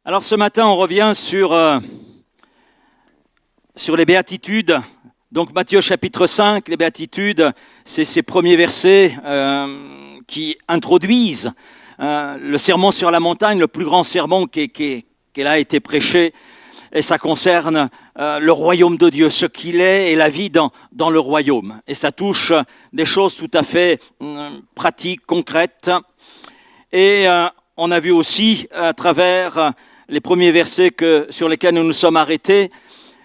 Alors ce matin, on revient sur les béatitudes. Donc Matthieu chapitre 5, les béatitudes, c'est ces premiers versets qui introduisent le sermon sur la montagne, le plus grand sermon qui a été prêché. Et ça concerne le royaume de Dieu, ce qu'il est et la vie dans le royaume. Et ça touche des choses tout à fait pratiques, concrètes. Et on a vu aussi à travers les premiers versets sur lesquels nous nous sommes arrêtés,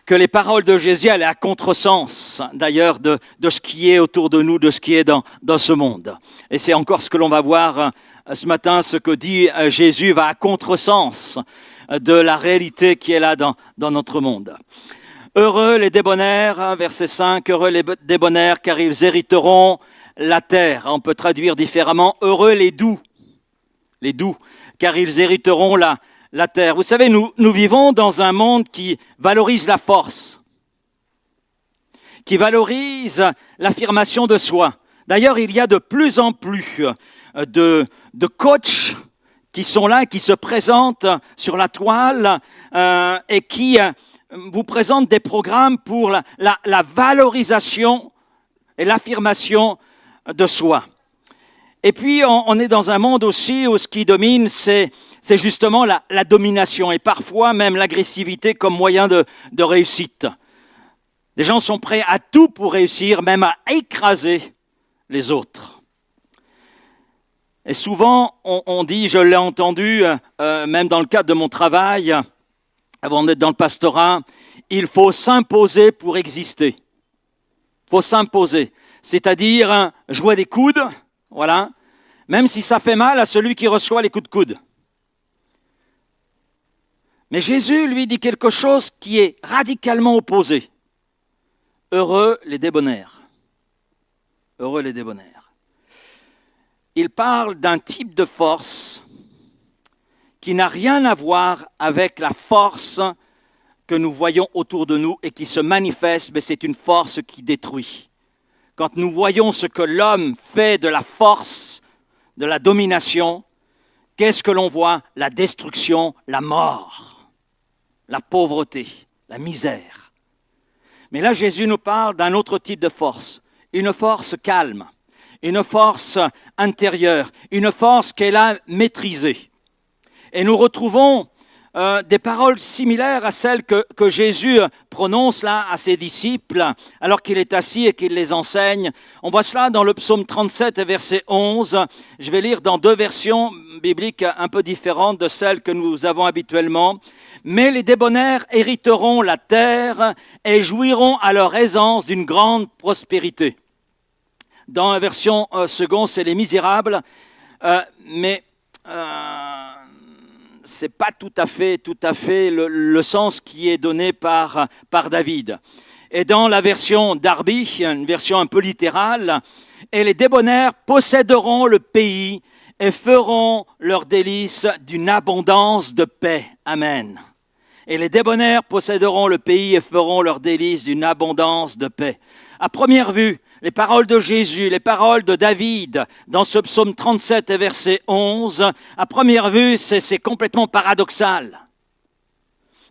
que les paroles de Jésus allaient à contresens, d'ailleurs, de ce qui est autour de nous, de ce qui est dans ce monde. Et c'est encore ce que l'on va voir ce matin, ce que dit Jésus va à contresens de la réalité qui est là dans notre monde. Heureux les débonnaires, verset 5, heureux les débonnaires car ils hériteront la terre. On peut traduire différemment, heureux les doux, car ils hériteront la terre. Vous savez, nous vivons dans un monde qui valorise la force, qui valorise l'affirmation de soi. D'ailleurs, il y a de plus en plus de coachs qui sont là, qui se présentent sur la toile et qui vous présentent des programmes pour la valorisation et l'affirmation de soi. Et puis, on est dans un monde aussi où ce qui domine, c'est justement la domination et parfois même l'agressivité comme moyen de réussite. Les gens sont prêts à tout pour réussir, même à écraser les autres. Et souvent, on dit, je l'ai entendu, même dans le cadre de mon travail, avant d'être dans le pastorat, il faut s'imposer pour exister. Il faut s'imposer, c'est-à-dire jouer des coudes, voilà, même si ça fait mal à celui qui reçoit les coups de coude. Mais Jésus, lui, dit quelque chose qui est radicalement opposé. Heureux les débonnaires. Heureux les débonnaires. Il parle d'un type de force qui n'a rien à voir avec la force que nous voyons autour de nous et qui se manifeste, mais c'est une force qui détruit. Quand nous voyons ce que l'homme fait de la force, de la domination, qu'est-ce que l'on voit? La destruction, la mort, la pauvreté, la misère. Mais là, Jésus nous parle d'un autre type de force, une force calme. Une force intérieure, une force qu'elle a maîtrisée. Et nous retrouvons des paroles similaires à celles que Jésus prononce là à ses disciples, alors qu'il est assis et qu'il les enseigne. On voit cela dans le psaume 37, verset 11. Je vais lire dans deux versions bibliques un peu différentes de celles que nous avons habituellement. « Mais les débonnaires hériteront la terre et jouiront à leur aisance d'une grande prospérité. » Dans la version seconde, c'est les misérables, mais ce n'est pas tout à fait le sens qui est donné par David. Et dans la version Darby, une version un peu littérale, « Et les débonnaires posséderont le pays et feront leur délice d'une abondance de paix. » Amen. Et les débonnaires posséderont le pays et feront leur délice d'une abondance de paix. À première vue, les paroles de Jésus, les paroles de David, dans ce psaume 37 et verset 11, à première vue, c'est complètement paradoxal.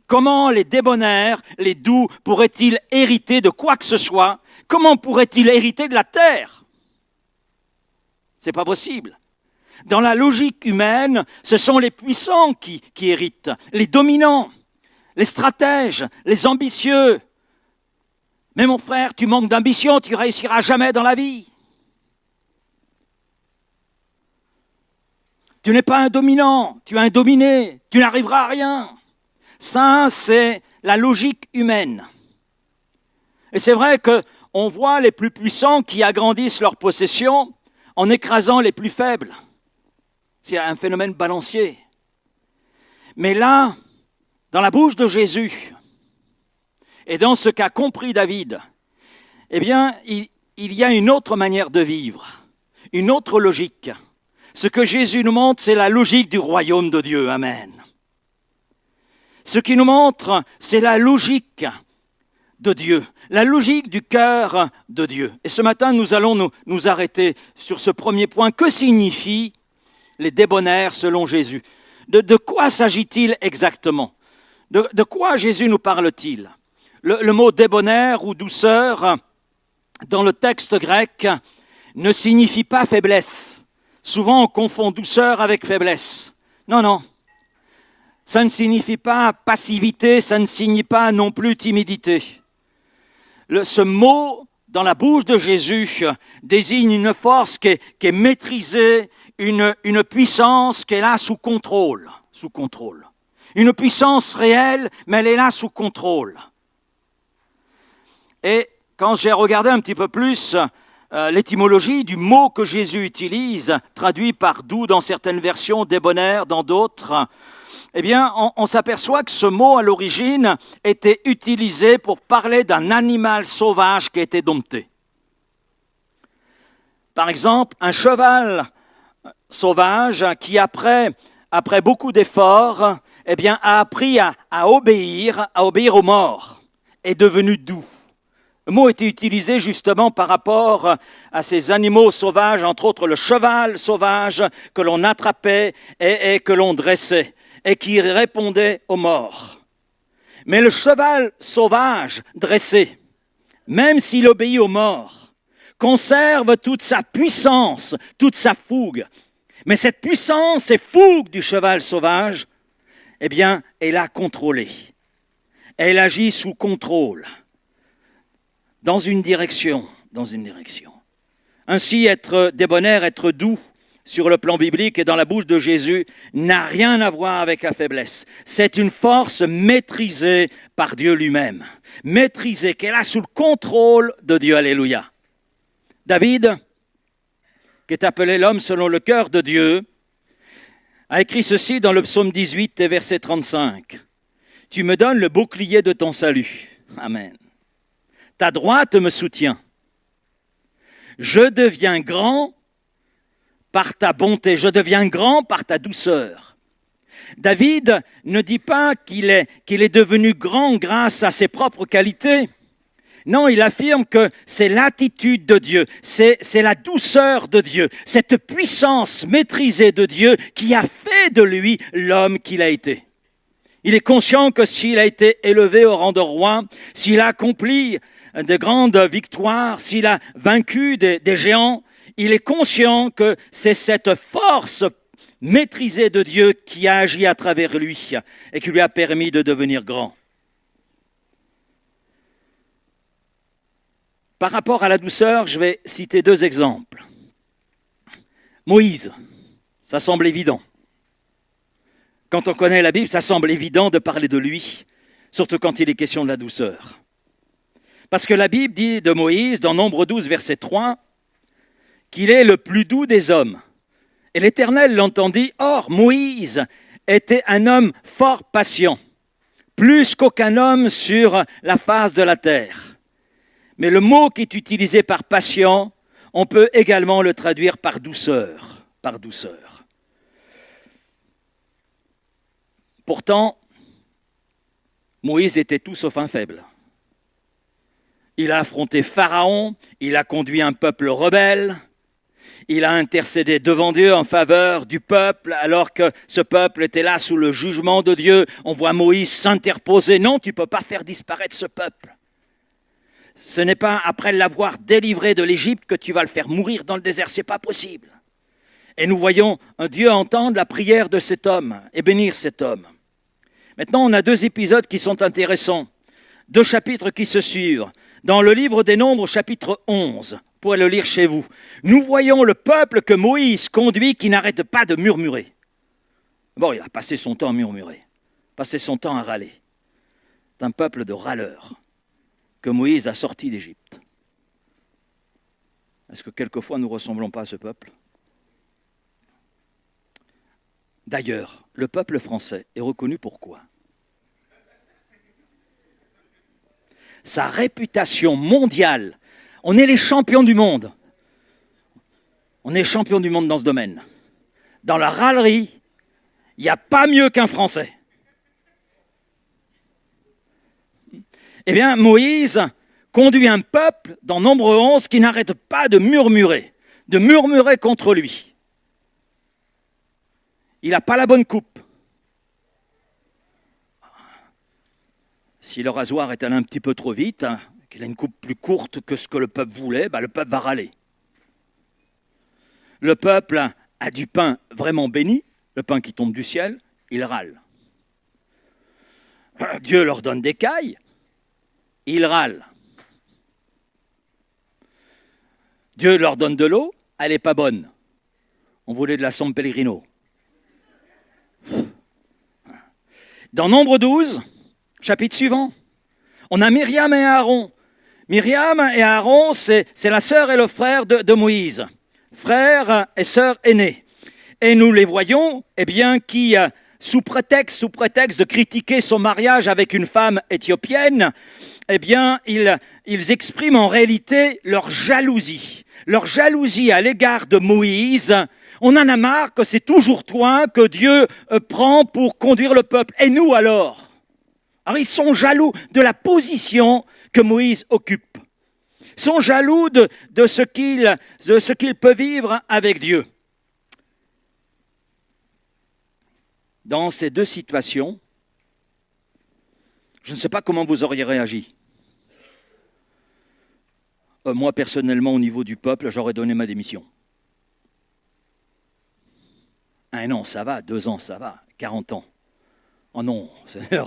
Comment les débonnaires, les doux, pourraient-ils hériter de quoi que ce soit? Comment pourraient-ils hériter de la terre? C'est pas possible. Dans la logique humaine, ce sont les puissants qui héritent, les dominants, les stratèges, les ambitieux. Mais mon frère, tu manques d'ambition, tu ne réussiras jamais dans la vie. Tu n'es pas un dominant, tu es un dominé, tu n'arriveras à rien. Ça, c'est la logique humaine. Et c'est vrai qu'on voit les plus puissants qui agrandissent leur possession en écrasant les plus faibles. C'est un phénomène balancier. Mais là, dans la bouche de Jésus, et dans ce qu'a compris David, eh bien, il y a une autre manière de vivre, une autre logique. Ce que Jésus nous montre, c'est la logique du royaume de Dieu. Amen. Ce qu'il nous montre, c'est la logique de Dieu, la logique du cœur de Dieu. Et ce matin, nous allons nous arrêter sur ce premier point. Que signifient les débonnaires selon Jésus? De quoi s'agit-il exactement? De quoi Jésus nous parle-t-il? Le mot débonnaire ou douceur, dans le texte grec, ne signifie pas faiblesse. Souvent, on confond douceur avec faiblesse. Non, non. Ça ne signifie pas passivité, ça ne signifie pas non plus timidité. Ce mot, dans la bouche de Jésus, désigne une force qui est maîtrisée, une puissance qui est là sous contrôle. Une puissance réelle, mais elle est là sous contrôle. Et quand j'ai regardé un petit peu plus l'étymologie du mot que Jésus utilise, traduit par doux dans certaines versions, débonnaire dans d'autres, eh bien, on s'aperçoit que ce mot, à l'origine, était utilisé pour parler d'un animal sauvage qui était dompté. Par exemple, un cheval sauvage qui, après beaucoup d'efforts, eh bien, a appris à obéir aux morts, est devenu doux. Le mot était utilisé justement par rapport à ces animaux sauvages, entre autres le cheval sauvage que l'on attrapait et que l'on dressait, et qui répondait aux morts. Mais le cheval sauvage dressé, même s'il obéit aux morts, conserve toute sa puissance, toute sa fougue. Mais cette puissance et fougue du cheval sauvage, eh bien, elle a contrôlé. Elle agit sous contrôle, dans une direction. Ainsi, être débonnaire, être doux, sur le plan biblique et dans la bouche de Jésus, n'a rien à voir avec la faiblesse. C'est une force maîtrisée par Dieu lui-même. Maîtrisée, qu'elle a sous le contrôle de Dieu. Alléluia. David, qui est appelé l'homme selon le cœur de Dieu, a écrit ceci dans le psaume 18 et verset 35. « Tu me donnes le bouclier de ton salut. » Amen. « Ta droite me soutient. Je deviens grand par ta bonté, je deviens grand par ta douceur. » David ne dit pas qu'il est devenu grand grâce à ses propres qualités. Non, il affirme que c'est l'attitude de Dieu, c'est la douceur de Dieu, cette puissance maîtrisée de Dieu qui a fait de lui l'homme qu'il a été. Il est conscient que s'il a été élevé au rang de roi, s'il a accompli de grandes victoires, s'il a vaincu des géants, il est conscient que c'est cette force maîtrisée de Dieu qui a agi à travers lui et qui lui a permis de devenir grand. Par rapport à la douceur, je vais citer 2 exemples. Moïse, ça semble évident. Quand on connaît la Bible, ça semble évident de parler de lui, surtout quand il est question de la douceur. Parce que la Bible dit de Moïse, dans Nombre 12, verset 3, qu'il est le plus doux des hommes. Et l'Éternel l'entendit. Or, Moïse était un homme fort patient, plus qu'aucun homme sur la face de la terre. Mais le mot qui est utilisé par patient, on peut également le traduire par douceur. Pourtant, Moïse était tout sauf un faible. Il a affronté Pharaon, il a conduit un peuple rebelle, il a intercédé devant Dieu en faveur du peuple, alors que ce peuple était là sous le jugement de Dieu. On voit Moïse s'interposer. Non, tu ne peux pas faire disparaître ce peuple. Ce n'est pas après l'avoir délivré de l'Égypte que tu vas le faire mourir dans le désert. Ce n'est pas possible. Et nous voyons un Dieu entendre la prière de cet homme et bénir cet homme. Maintenant, on a 2 épisodes qui sont intéressants. 2 chapitres qui se suivent. Dans le livre des Nombres, chapitre 11, vous pouvez le lire chez vous, nous voyons le peuple que Moïse conduit qui n'arrête pas de murmurer. Bon, il a passé son temps à murmurer, passé son temps à râler. C'est un peuple de râleurs que Moïse a sorti d'Égypte. Est-ce que quelquefois nous ne ressemblons pas à ce peuple? D'ailleurs, le peuple français est reconnu pour quoi? Sa réputation mondiale. On est les champions du monde. On est champions du monde dans ce domaine. Dans la râlerie, il n'y a pas mieux qu'un Français. Eh bien, Moïse conduit un peuple dans Nombre 11 qui n'arrête pas de murmurer contre lui. Il n'a pas la bonne coupe. Si le rasoir est allé un petit peu trop vite, qu'il a une coupe plus courte que ce que le peuple voulait, le peuple va râler. Le peuple a du pain vraiment béni, le pain qui tombe du ciel, il râle. Dieu leur donne des cailles, ils râlent. Dieu leur donne de l'eau, elle n'est pas bonne. On voulait de la San Pellegrino. Dans Nombre 12, chapitre suivant, on a Myriam et Aaron. Myriam et Aaron, c'est la sœur et le frère de Moïse, frère et sœur aînés. Et nous les voyons, qui, sous prétexte de critiquer son mariage avec une femme éthiopienne, ils expriment en réalité leur jalousie à l'égard de Moïse. On en a marre que c'est toujours toi que Dieu prend pour conduire le peuple. Et nous alors? Alors ils sont jaloux de la position que Moïse occupe. Ils sont jaloux de ce qu'il peut vivre avec Dieu. Dans ces deux situations, je ne sais pas comment vous auriez réagi. Moi, personnellement, au niveau du peuple, j'aurais donné ma démission. 1 an, ça va. 2 ans, ça va. 40 ans. Oh non,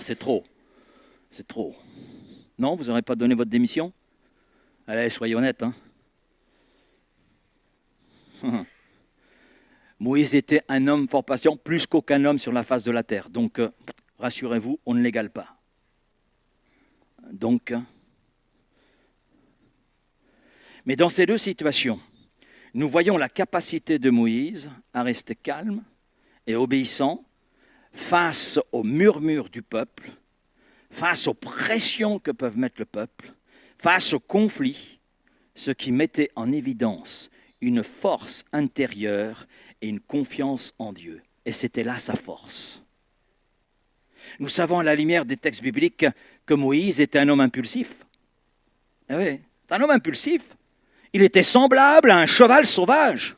c'est trop. C'est trop. Non, vous n'aurez pas donné votre démission? Allez, soyez honnêtes. Moïse était un homme fort patient, plus qu'aucun homme sur la face de la terre. Donc, rassurez-vous, on ne l'égale pas. Donc, mais dans ces deux situations, nous voyons la capacité de Moïse à rester calme et obéissant face aux murmures du peuple, face aux pressions que peuvent mettre le peuple, face aux conflits, ce qui mettait en évidence une force intérieure et une confiance en Dieu. Et c'était là sa force. Nous savons à la lumière des textes bibliques que Moïse était un homme impulsif. Eh oui, c'est un homme impulsif. Il était semblable à un cheval sauvage.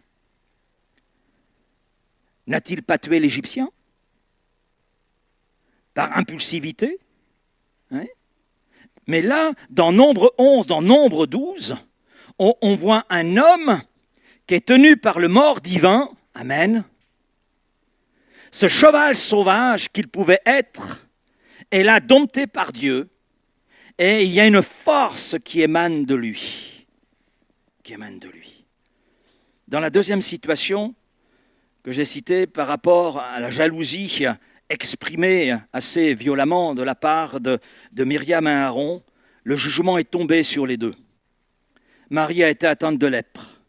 N'a-t-il pas tué l'Égyptien? Par impulsivité? Oui. Mais là, dans Nombre 11, dans Nombre 12, on voit un homme qui est tenu par le mort divin. Amen. Ce cheval sauvage qu'il pouvait être est là dompté par Dieu. Et il y a une force qui émane de lui. Dans la deuxième situation que j'ai citée par rapport à la jalousie exprimée assez violemment de la part de Myriam et Aaron, le jugement est tombé sur les deux. Marie a été atteinte de lèpre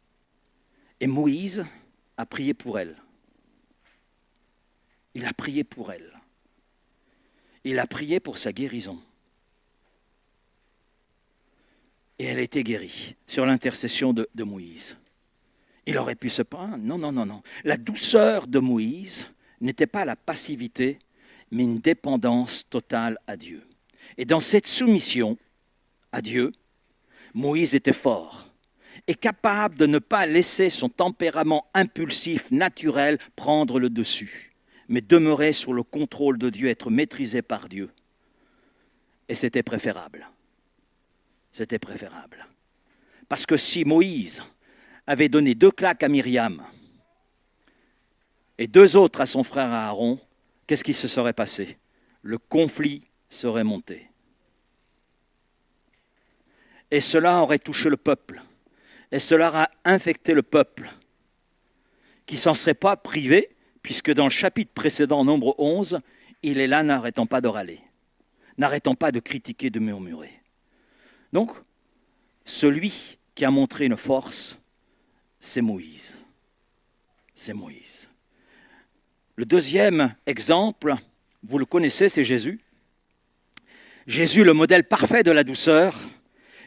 et Moïse a prié pour elle. Il a prié pour elle. Il a prié pour sa guérison. Et elle a été guérie sur l'intercession de Moïse. Il aurait pu se plaindre. Non. La douceur de Moïse n'était pas la passivité, mais une dépendance totale à Dieu. Et dans cette soumission à Dieu, Moïse était fort et capable de ne pas laisser son tempérament impulsif naturel prendre le dessus, mais demeurer sous le contrôle de Dieu, être maîtrisé par Dieu. Et c'était préférable. C'était préférable. Parce que si Moïse avait donné 2 claques à Myriam et 2 autres à son frère Aaron, qu'est-ce qui se serait passé? Le conflit serait monté. Et cela aurait touché le peuple. Et cela aurait infecté le peuple, qui ne s'en serait pas privé, puisque dans le chapitre précédent, Nombre 11, il est là n'arrêtant pas de râler, n'arrêtant pas de critiquer, de murmurer. Donc, celui qui a montré une force, c'est Moïse. C'est Moïse. Le deuxième exemple, vous le connaissez, c'est Jésus. Jésus, le modèle parfait de la douceur.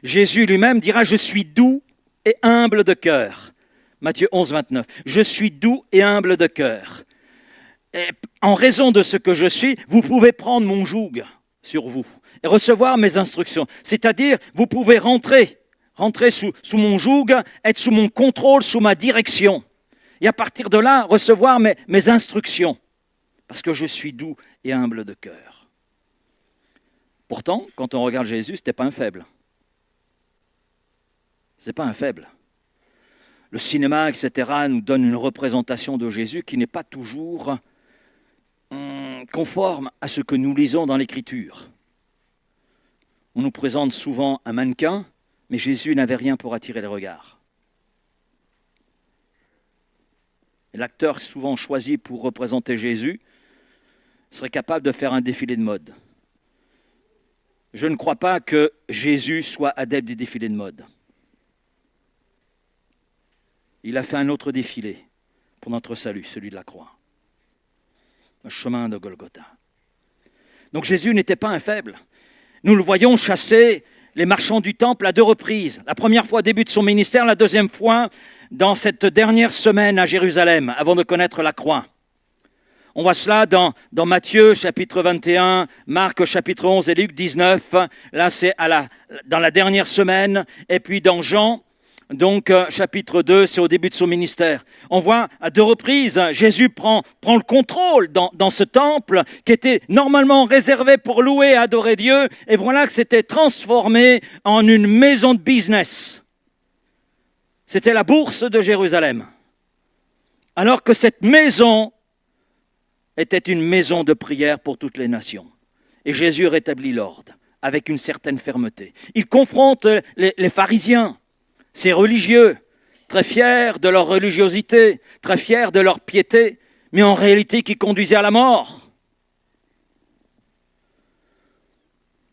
Jésus lui-même dira « Je suis doux et humble de cœur ». Matthieu 11, 29. « Je suis doux et humble de cœur. Et en raison de ce que je suis, vous pouvez prendre mon joug sur vous et recevoir mes instructions. » C'est-à-dire, vous pouvez rentrer sous mon joug, être sous mon contrôle, sous ma direction. Et à partir de là, recevoir mes instructions. Parce que je suis doux et humble de cœur. Pourtant, quand on regarde Jésus, ce n'était pas un faible. Ce n'est pas un faible. Le cinéma, etc., nous donne une représentation de Jésus qui n'est pas toujours conforme à ce que nous lisons dans l'Écriture. On nous présente souvent un mannequin, mais Jésus n'avait rien pour attirer les regards. Et l'acteur souvent choisi pour représenter Jésus serait capable de faire un défilé de mode. Je ne crois pas que Jésus soit adepte du défilé de mode. Il a fait un autre défilé pour notre salut, celui de la croix. Le chemin de Golgotha. Donc Jésus n'était pas un faible. Nous le voyons chasser les marchands du temple à 2 reprises. La première fois au début de son ministère, la deuxième fois dans cette dernière semaine à Jérusalem, avant de connaître la croix. On voit cela dans Matthieu chapitre 21, Marc chapitre 11 et Luc 19. Là, c'est dans la dernière semaine. Et puis dans Jean, donc chapitre 2, c'est au début de son ministère. On voit à 2 reprises, Jésus prend le contrôle dans ce temple qui était normalement réservé pour louer et adorer Dieu. Et voilà que c'était transformé en une maison de business. C'était la bourse de Jérusalem. Alors que cette maison était une maison de prière pour toutes les nations. Et Jésus rétablit l'ordre avec une certaine fermeté. Il confronte les pharisiens, ces religieux, très fiers de leur religiosité, très fiers de leur piété, mais en réalité qui conduisaient à la mort.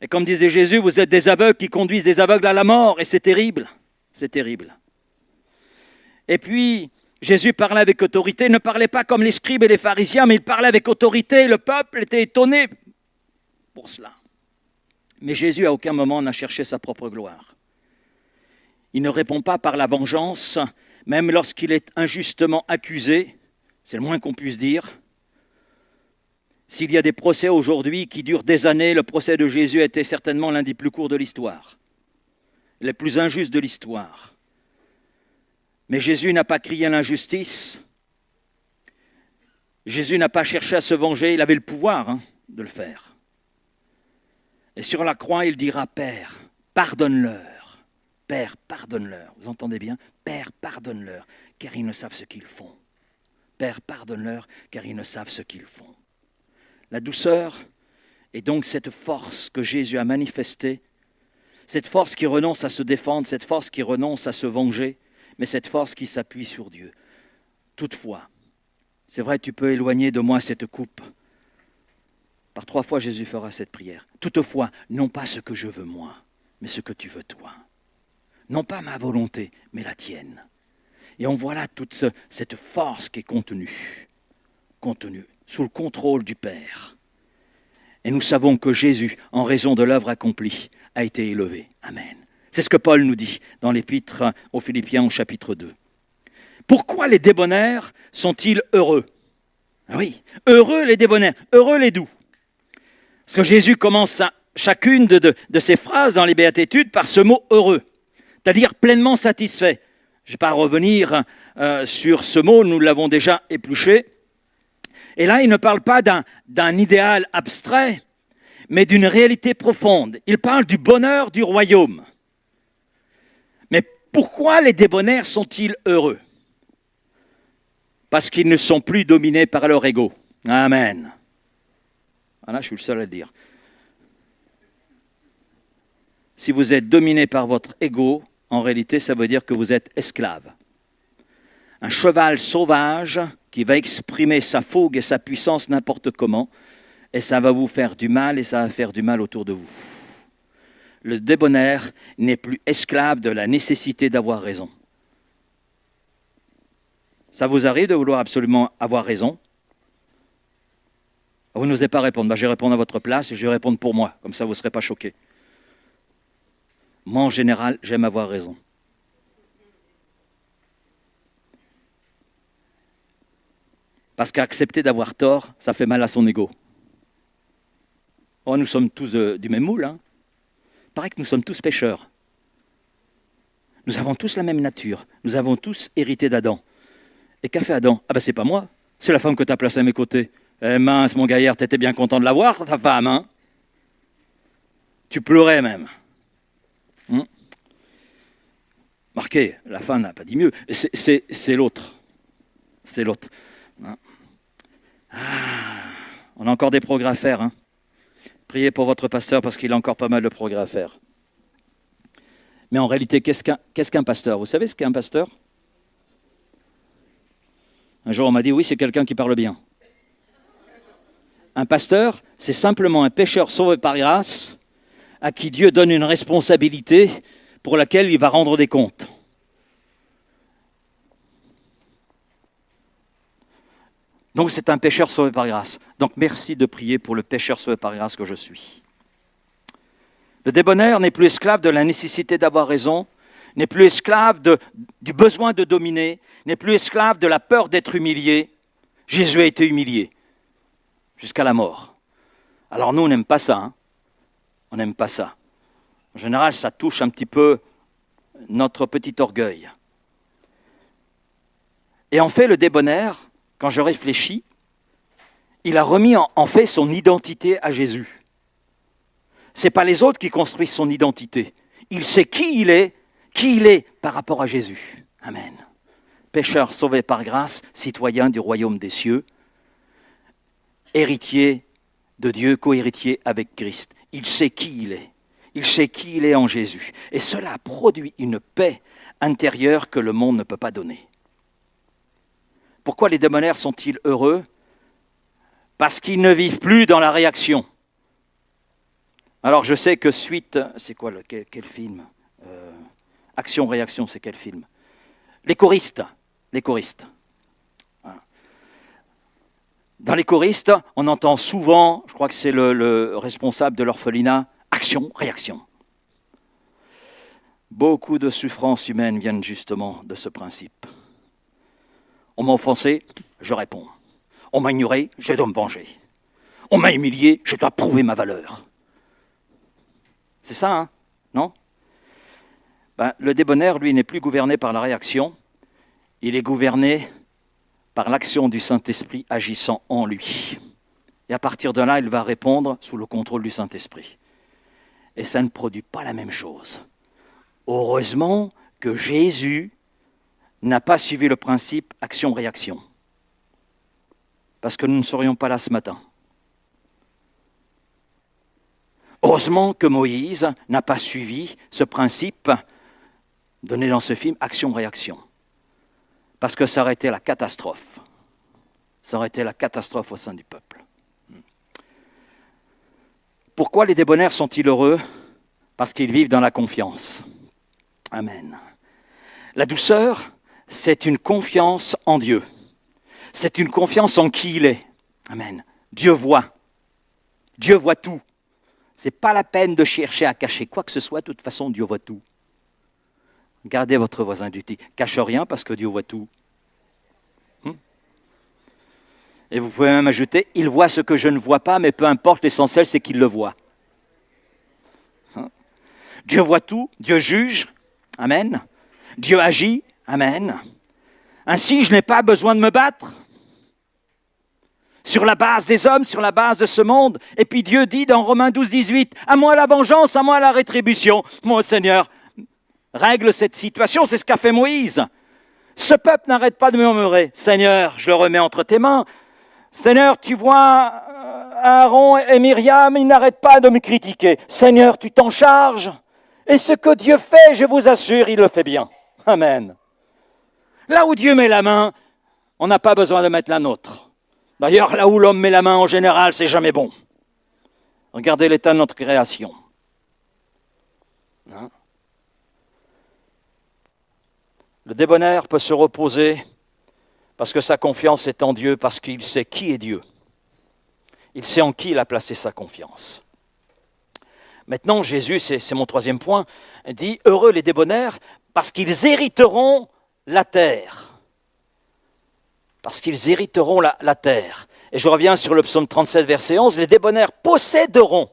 Et comme disait Jésus, vous êtes des aveugles qui conduisent des aveugles à la mort, et c'est terrible, c'est terrible. Et puis, Jésus parlait avec autorité, il ne parlait pas comme les scribes et les pharisiens, mais il parlait avec autorité, le peuple était étonné pour cela. Mais Jésus, à aucun moment, n'a cherché sa propre gloire. Il ne répond pas par la vengeance, même lorsqu'il est injustement accusé, c'est le moins qu'on puisse dire. S'il y a des procès aujourd'hui qui durent des années, le procès de Jésus a été certainement l'un des plus courts de l'histoire, les plus injustes de l'histoire. Mais Jésus n'a pas crié à l'injustice. Jésus n'a pas cherché à se venger. Il avait le pouvoir de le faire. Et sur la croix, il dira, Père, pardonne-leur. Père, pardonne-leur. Vous entendez bien? Père, pardonne-leur, car ils ne savent ce qu'ils font. Père, pardonne-leur, car ils ne savent ce qu'ils font. La douceur est donc cette force que Jésus a manifestée, cette force qui renonce à se défendre, cette force qui renonce à se venger, mais cette force qui s'appuie sur Dieu. Toutefois, c'est vrai, tu peux éloigner de moi cette coupe. Par 3 fois, Jésus fera cette prière. Toutefois, non pas ce que je veux moi, mais ce que tu veux toi. Non pas ma volonté, mais la tienne. Et on voit là toute cette force qui est contenue sous le contrôle du Père. Et nous savons que Jésus, en raison de l'œuvre accomplie, a été élevé. Amen. C'est ce que Paul nous dit dans l'épître aux Philippiens au chapitre 2. Pourquoi les débonnaires sont-ils heureux? Oui, heureux les débonnaires, heureux les doux. Parce que Jésus commence chacune de ses phrases dans les béatitudes par ce mot heureux, c'est-à-dire pleinement satisfait. Je ne vais pas revenir sur ce mot, nous l'avons déjà épluché. Et là, il ne parle pas d'un idéal abstrait, mais d'une réalité profonde. Il parle du bonheur du royaume. Mais pourquoi les débonnaires sont-ils heureux? Parce qu'ils ne sont plus dominés par leur ego. Amen. Voilà, je suis le seul à le dire. Si vous êtes dominé par votre ego, en réalité, ça veut dire que vous êtes esclave. Un cheval sauvage qui va exprimer sa fougue et sa puissance n'importe comment, et ça va vous faire du mal et ça va faire du mal autour de vous. Le débonnaire n'est plus esclave de la nécessité d'avoir raison. Ça vous arrive de vouloir absolument avoir raison? Vous n'osez pas répondre. Je vais répondre à votre place et je vais répondre pour moi. Comme ça, vous ne serez pas choqués. Moi, en général, j'aime avoir raison. Parce qu'accepter d'avoir tort, ça fait mal à son ego. Oh, nous sommes tous du même moule. Il paraît que nous sommes tous pécheurs. Nous avons tous la même nature. Nous avons tous hérité d'Adam. Et qu'a fait Adam? Ah ben c'est pas moi, c'est la femme que tu as placée à mes côtés. Eh mince mon gaillard, t'étais bien content de la voir, ta femme, hein? Tu pleurais même. Marqué, la fin n'a pas dit mieux. C'est l'autre. C'est l'autre. On a encore des progrès à faire. Hein. Priez pour votre pasteur parce qu'il a encore pas mal de progrès à faire. Mais en réalité, qu'est-ce qu'un pasteur? Vous savez ce qu'est un pasteur? Un jour, on m'a dit, oui, c'est quelqu'un qui parle bien. Un pasteur, c'est simplement un pécheur sauvé par grâce à qui Dieu donne une responsabilité pour laquelle il va rendre des comptes. Donc c'est un pécheur sauvé par grâce. Donc merci de prier pour le pécheur sauvé par grâce que je suis. Le débonnaire n'est plus esclave de la nécessité d'avoir raison, n'est plus esclave du besoin de dominer, n'est plus esclave de la peur d'être humilié. Jésus a été humilié jusqu'à la mort. Alors nous, on n'aime pas ça. Hein. On n'aime pas ça. En général, ça touche un petit peu notre petit orgueil. Et en fait, le débonnaire, quand je réfléchis, il a remis en fait son identité à Jésus. Ce n'est pas les autres qui construisent son identité. Il sait qui il est par rapport à Jésus. Amen. Pécheur sauvé par grâce, citoyen du royaume des cieux, héritier de Dieu, co-héritier avec Christ. Il sait qui il est. Il sait qui il est en Jésus. Et cela produit une paix intérieure que le monde ne peut pas donner. Pourquoi les débonnaires sont-ils heureux? Parce qu'ils ne vivent plus dans la réaction. Alors je sais que suite, c'est quoi quel film Action-réaction, c'est quel film? Les choristes. Dans les choristes, on entend souvent, je crois que c'est le responsable de l'orphelinat, action-réaction. Beaucoup de souffrances humaines viennent justement de ce principe. On m'a offensé, je réponds. On m'a ignoré, je dois me venger. On m'a humilié, je dois prouver ma valeur. C'est ça, hein? Non? Le débonnaire, lui, n'est plus gouverné par la réaction, il est gouverné par l'action du Saint-Esprit agissant en lui. Et à partir de là, il va répondre sous le contrôle du Saint-Esprit. Et ça ne produit pas la même chose. Heureusement que Jésus n'a pas suivi le principe action-réaction. Parce que nous ne serions pas là ce matin. Heureusement que Moïse n'a pas suivi ce principe donné dans ce film, action-réaction. Parce que ça aurait été la catastrophe. Ça aurait été la catastrophe au sein du peuple. Pourquoi les débonnaires sont-ils heureux? Parce qu'ils vivent dans la confiance. Amen. La douceur, c'est une confiance en Dieu. C'est une confiance en qui il est. Amen. Dieu voit. Dieu voit tout. Ce n'est pas la peine de chercher à cacher quoi que ce soit. De toute façon, Dieu voit tout. Regardez votre voisin du dit. Cache rien parce que Dieu voit tout. Et vous pouvez même ajouter, il voit ce que je ne vois pas, mais peu importe, l'essentiel c'est qu'il le voit. Dieu voit tout, Dieu juge, amen. Dieu agit, amen. Ainsi, je n'ai pas besoin de me battre sur la base des hommes, sur la base de ce monde. Et puis Dieu dit dans Romains 12, 18, à moi la vengeance, à moi la rétribution. Mon Seigneur, règle cette situation, c'est ce qu'a fait Moïse. Ce peuple n'arrête pas de murmurer. Seigneur, je le remets entre tes mains. Seigneur, tu vois Aaron et Myriam, ils n'arrêtent pas de me critiquer. Seigneur, tu t'en charges. Et ce que Dieu fait, je vous assure, il le fait bien. Amen. Là où Dieu met la main, on n'a pas besoin de mettre la nôtre. D'ailleurs, là où l'homme met la main, en général, c'est jamais bon. Regardez l'état de notre création. Hein? Le débonnaire peut se reposer parce que sa confiance est en Dieu, parce qu'il sait qui est Dieu. Il sait en qui il a placé sa confiance. Maintenant, Jésus, c'est mon troisième point, dit « Heureux les débonnaires, parce qu'ils hériteront la terre. » Parce qu'ils hériteront la terre. Et je reviens sur le psaume 37, verset 11, « Les débonnaires posséderont,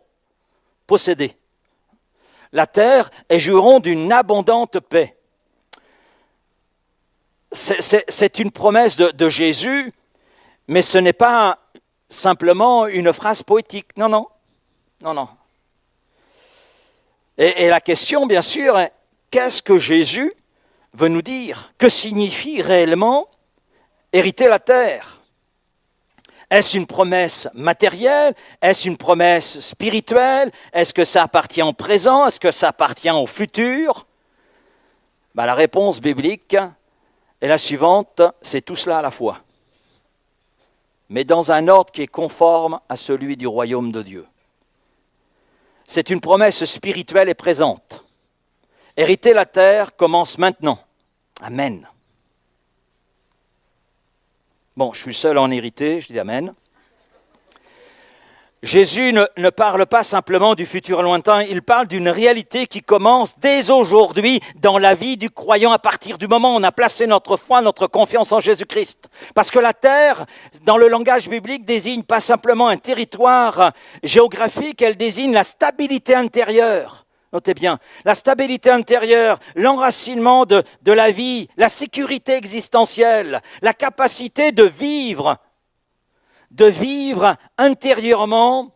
posséder, la terre et jouiront d'une abondante paix. » C'est une promesse de Jésus, mais ce n'est pas simplement une phrase poétique. Non. Et la question, bien sûr, est qu'est-ce que Jésus veut nous dire? Que signifie réellement hériter la terre? Est-ce une promesse matérielle? Est-ce une promesse spirituelle? Est-ce que ça appartient au présent? Est-ce que ça appartient au futur? La réponse biblique est la suivante, c'est tout cela à la fois, mais dans un ordre qui est conforme à celui du royaume de Dieu. C'est une promesse spirituelle et présente. Hériter la terre commence maintenant. Amen. Bon, je suis seul à en hériter, je dis Amen. Jésus ne parle pas simplement du futur lointain, il parle d'une réalité qui commence dès aujourd'hui dans la vie du croyant à partir du moment où on a placé notre foi, notre confiance en Jésus-Christ. Parce que la terre, dans le langage biblique, désigne pas simplement un territoire géographique, elle désigne la stabilité intérieure. Notez bien, la stabilité intérieure, l'enracinement de la vie, la sécurité existentielle, la capacité de vivre intérieurement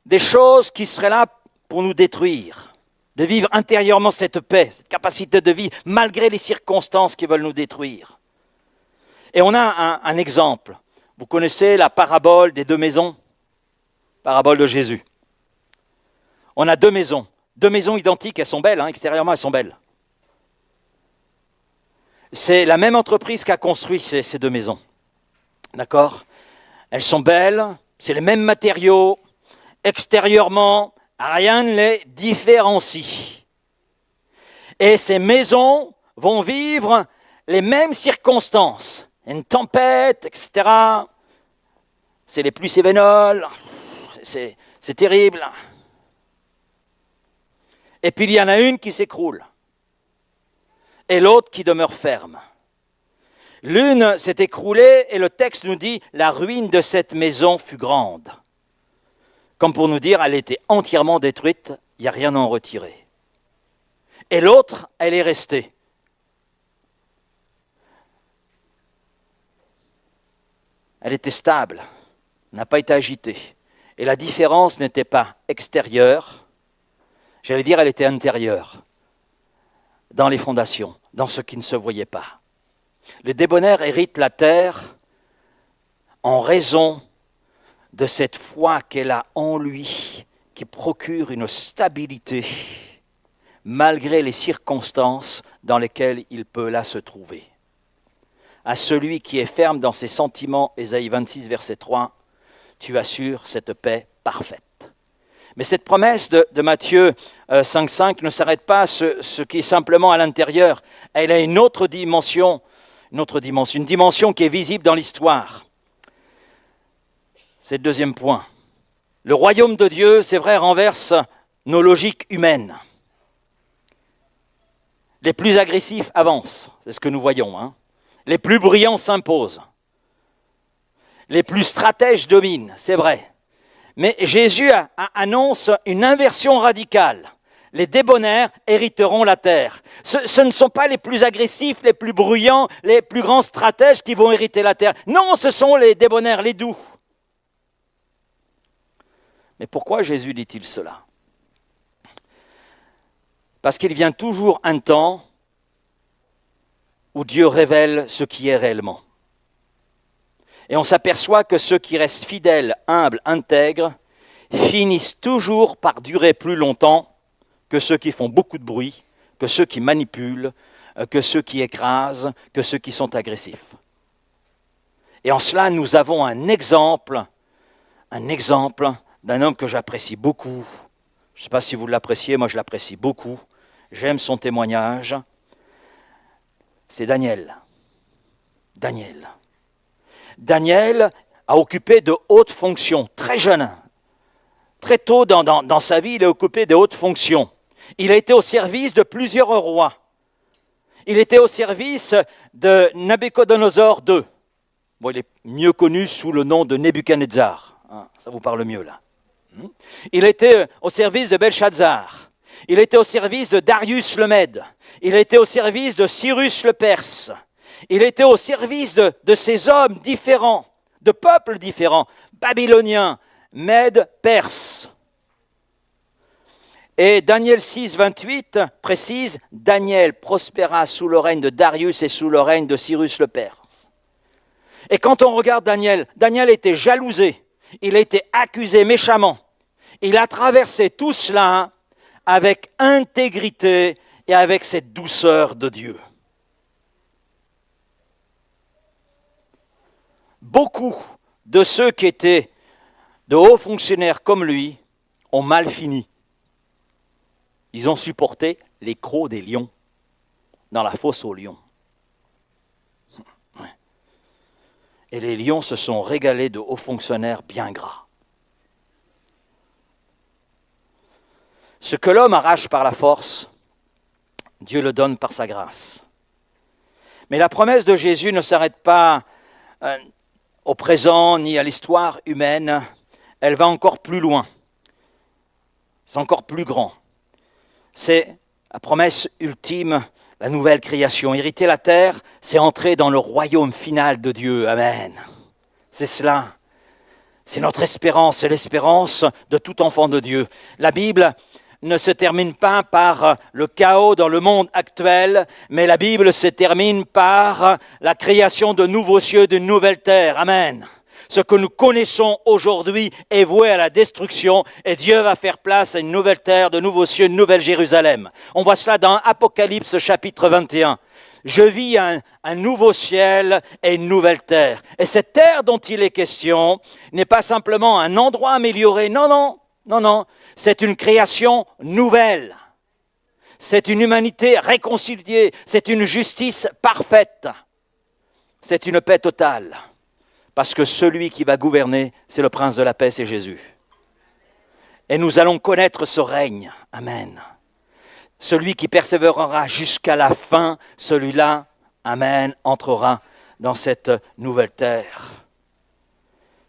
des choses qui seraient là pour nous détruire, de vivre intérieurement cette paix, cette capacité de vie, malgré les circonstances qui veulent nous détruire. Et on a un exemple. Vous connaissez la parabole des deux maisons, parabole de Jésus. On a deux maisons identiques, elles sont belles, extérieurement elles sont belles. C'est la même entreprise qui a construit ces deux maisons. D'accord? Elles sont belles, c'est les mêmes matériaux, extérieurement, rien ne les différencie. Et ces maisons vont vivre les mêmes circonstances. Une tempête, etc. C'est les pluies sévénoles, c'est terrible. Et puis il y en a une qui s'écroule, et l'autre qui demeure ferme. L'une s'est écroulée et le texte nous dit « la ruine de cette maison fut grande ». Comme pour nous dire « elle était entièrement détruite, il n'y a rien à en retirer ». Et l'autre, elle est restée. Elle était stable, n'a pas été agitée. Et la différence n'était pas extérieure, j'allais dire elle était intérieure, dans les fondations, dans ce qui ne se voyait pas. Le débonnaire hérite la terre en raison de cette foi qu'elle a en lui, qui procure une stabilité malgré les circonstances dans lesquelles il peut là se trouver. À celui qui est ferme dans ses sentiments, Ésaïe 26, verset 3, tu assures cette paix parfaite. Mais cette promesse de Matthieu 5,5 ne s'arrête pas à ce qui est simplement à l'intérieur. Elle a une dimension qui est visible dans l'histoire. C'est le deuxième point. Le royaume de Dieu, c'est vrai, renverse nos logiques humaines. Les plus agressifs avancent, c'est ce que nous voyons. Les plus bruyants s'imposent. Les plus stratèges dominent, c'est vrai. Mais Jésus annonce une inversion radicale. Les débonnaires hériteront la terre. Ce ne sont pas les plus agressifs, les plus bruyants, les plus grands stratèges qui vont hériter la terre. Non, ce sont les débonnaires, les doux. Mais pourquoi Jésus dit-il cela? Parce qu'il vient toujours un temps où Dieu révèle ce qui est réellement. Et on s'aperçoit que ceux qui restent fidèles, humbles, intègres, finissent toujours par durer plus longtemps que ceux qui font beaucoup de bruit, que ceux qui manipulent, que ceux qui écrasent, que ceux qui sont agressifs. Et en cela, nous avons un exemple d'un homme que j'apprécie beaucoup. Je ne sais pas si vous l'appréciez, moi je l'apprécie beaucoup. J'aime son témoignage. C'est Daniel. Daniel a occupé de hautes fonctions, très jeune. Très tôt dans sa vie, il a occupé de hautes fonctions. Il a été au service de plusieurs rois. Il était au service de Nabuchodonosor II. Bon, il est mieux connu sous le nom de Nebuchadnezzar. Ça vous parle mieux là. Il était au service de Belshazzar. Il était au service de Darius le Mède. Il était au service de Cyrus le Perse. Il était au service de ces hommes différents, de peuples différents, babyloniens, Mèdes, Perses. Et Daniel 6, 28 précise, Daniel prospéra sous le règne de Darius et sous le règne de Cyrus le Perse. Et quand on regarde Daniel, Daniel était jalousé, il a été accusé méchamment. Il a traversé tout cela avec intégrité et avec cette douceur de Dieu. Beaucoup de ceux qui étaient de hauts fonctionnaires comme lui ont mal fini. Ils ont supporté les crocs des lions dans la fosse aux lions. Et les lions se sont régalés de hauts fonctionnaires bien gras. Ce que l'homme arrache par la force, Dieu le donne par sa grâce. Mais la promesse de Jésus ne s'arrête pas au présent ni à l'histoire humaine, elle va encore plus loin. C'est encore plus grand. C'est la promesse ultime, la nouvelle création. Hériter la terre, c'est entrer dans le royaume final de Dieu. Amen. C'est cela. C'est notre espérance, c'est l'espérance de tout enfant de Dieu. La Bible ne se termine pas par le chaos dans le monde actuel, mais la Bible se termine par la création de nouveaux cieux, d'une nouvelle terre. Amen. Ce que nous connaissons aujourd'hui est voué à la destruction et Dieu va faire place à une nouvelle terre, de nouveaux cieux, une nouvelle Jérusalem. On voit cela dans Apocalypse chapitre 21. Je vis un nouveau ciel et une nouvelle terre. Et cette terre dont il est question n'est pas simplement un endroit amélioré. Non. C'est une création nouvelle. C'est une humanité réconciliée. C'est une justice parfaite. C'est une paix totale. Parce que celui qui va gouverner, c'est le prince de la paix, c'est Jésus. Et nous allons connaître ce règne. Amen. Celui qui persévérera jusqu'à la fin, celui-là, amen, entrera dans cette nouvelle terre.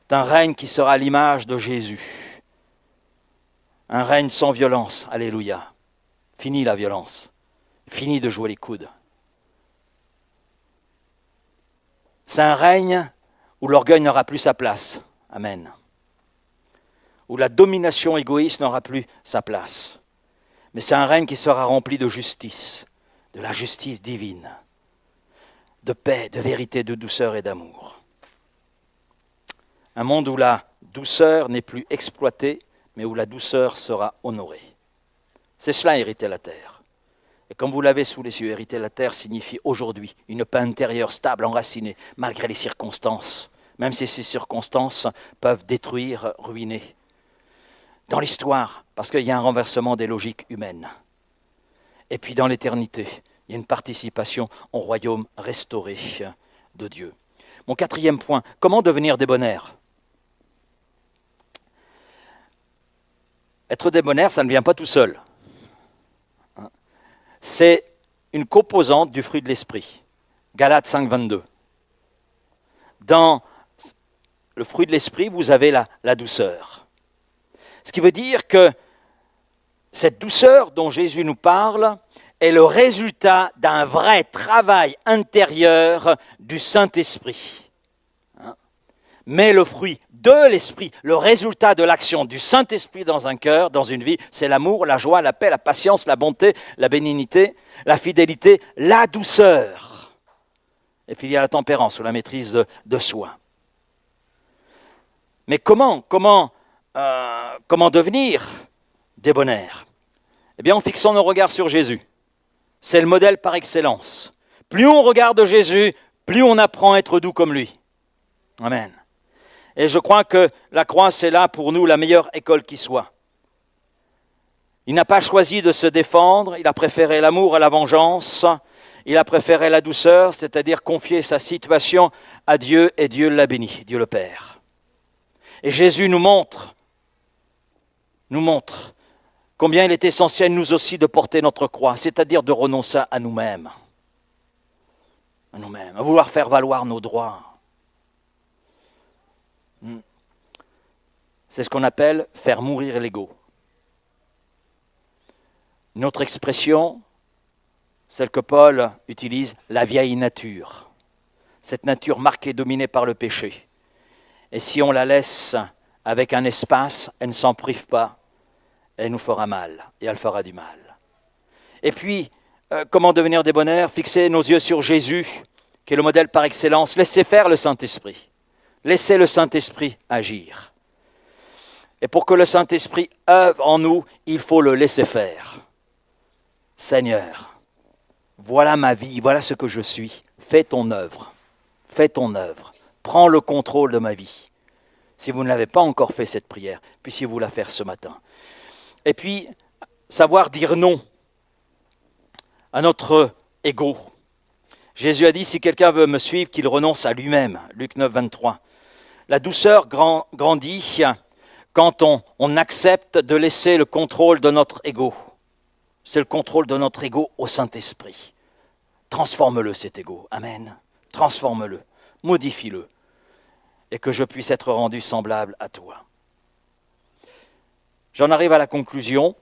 C'est un règne qui sera à l'image de Jésus. Un règne sans violence. Alléluia. Fini la violence. Fini de jouer les coudes. C'est un règne où l'orgueil n'aura plus sa place. Amen. Où la domination égoïste n'aura plus sa place. Mais c'est un règne qui sera rempli de justice, de la justice divine, de paix, de vérité, de douceur et d'amour. Un monde où la douceur n'est plus exploitée, mais où la douceur sera honorée. C'est cela, hériter la terre. Et comme vous l'avez sous les yeux, hériter la terre signifie aujourd'hui une paix intérieure stable, enracinée, malgré les circonstances, même si ces circonstances peuvent détruire, ruiner. Dans l'histoire, parce qu'il y a un renversement des logiques humaines. Et puis dans l'éternité, il y a une participation au royaume restauré de Dieu. Mon quatrième point, comment devenir débonnaire ? Être débonnaire, ça ne vient pas tout seul. C'est une composante du fruit de l'esprit. Galates 5, 22. Dans le fruit de l'esprit, vous avez la douceur. Ce qui veut dire que cette douceur dont Jésus nous parle est le résultat d'un vrai travail intérieur du Saint-Esprit. Mais le fruit de l'Esprit, le résultat de l'action du Saint-Esprit dans un cœur, dans une vie, c'est l'amour, la joie, la paix, la patience, la bonté, la bénignité, la fidélité, la douceur. Et puis il y a la tempérance ou la maîtrise de soi. Mais comment devenir débonnaire ? Eh bien, en fixant nos regards sur Jésus. C'est le modèle par excellence. Plus on regarde Jésus, plus on apprend à être doux comme lui. Amen. Et je crois que la croix, c'est là pour nous la meilleure école qui soit. Il n'a pas choisi de se défendre, il a préféré l'amour à la vengeance, il a préféré la douceur, c'est-à-dire confier sa situation à Dieu et Dieu l'a béni, Dieu le Père. Et Jésus nous montre combien il est essentiel, nous aussi, de porter notre croix, c'est-à-dire de renoncer à nous-mêmes, à vouloir faire valoir nos droits. C'est ce qu'on appelle faire mourir l'ego. Une autre expression, celle que Paul utilise, la vieille nature. Cette nature marquée, dominée par le péché. Et si on la laisse avec un espace, elle ne s'en prive pas. elle nous fera mal, et elle fera du mal. Et puis, comment devenir débonnaire? Fixer nos yeux sur Jésus, qui est le modèle par excellence. Laissez faire le Saint-Esprit. Laissez le Saint-Esprit agir. Et pour que le Saint-Esprit œuvre en nous, il faut le laisser faire. Seigneur, voilà ma vie, voilà ce que je suis. Fais ton œuvre. Fais ton œuvre. Prends le contrôle de ma vie. Si vous ne l'avez pas encore fait cette prière, puissiez-vous la faire ce matin. Et puis, savoir dire non à notre ego. Jésus a dit, si quelqu'un veut me suivre, qu'il renonce à lui-même. Luc 9, 23. La douceur grandit quand on accepte de laisser le contrôle de notre ego. C'est le contrôle de notre ego au Saint-Esprit. Transforme-le cet ego. Amen. Transforme-le. Modifie-le. Et que je puisse être rendu semblable à toi. J'en arrive à la conclusion.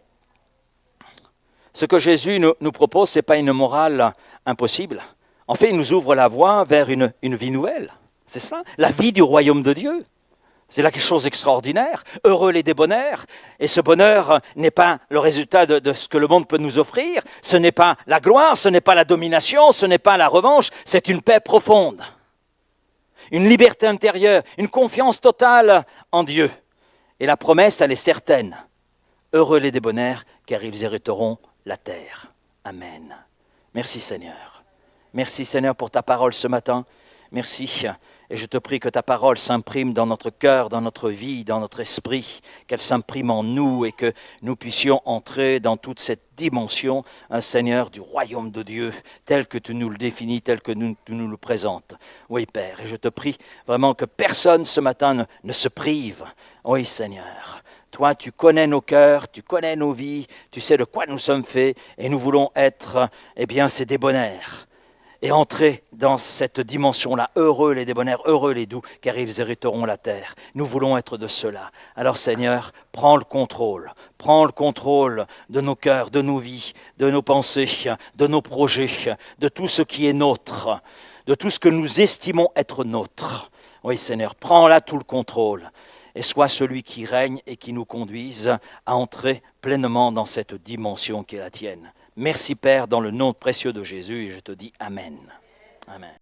Ce que Jésus nous propose, ce n'est pas une morale impossible. En fait, il nous ouvre la voie vers une vie nouvelle. C'est ça, la vie du royaume de Dieu. C'est là quelque chose d'extraordinaire. Heureux les débonnaires. Et ce bonheur n'est pas le résultat de ce que le monde peut nous offrir. Ce n'est pas la gloire, ce n'est pas la domination, ce n'est pas la revanche. C'est une paix profonde. Une liberté intérieure, une confiance totale en Dieu. Et la promesse, elle est certaine. Heureux les débonnaires, car ils hériteront la terre. Amen. Merci Seigneur. Merci Seigneur pour ta parole ce matin. Merci. Et je te prie que ta parole s'imprime dans notre cœur, dans notre vie, dans notre esprit, qu'elle s'imprime en nous et que nous puissions entrer dans toute cette dimension, Seigneur, du royaume de Dieu, tel que tu nous le définis, tel que tu nous le présentes. Oui Père, et je te prie vraiment que personne ce matin ne se prive. Oui Seigneur. Toi, tu connais nos cœurs, tu connais nos vies, tu sais de quoi nous sommes faits et nous voulons être, ces débonnaires et entrer dans cette dimension-là. Heureux les débonnaires, heureux les doux, car ils hériteront la terre. Nous voulons être de cela. Alors Seigneur, prends le contrôle de nos cœurs, de nos vies, de nos pensées, de nos projets, de tout ce qui est nôtre, de tout ce que nous estimons être nôtre. Oui Seigneur, prends là tout le contrôle. Et sois celui qui règne et qui nous conduise à entrer pleinement dans cette dimension qui est la tienne. Merci Père, dans le nom précieux de Jésus, et je te dis Amen. Amen.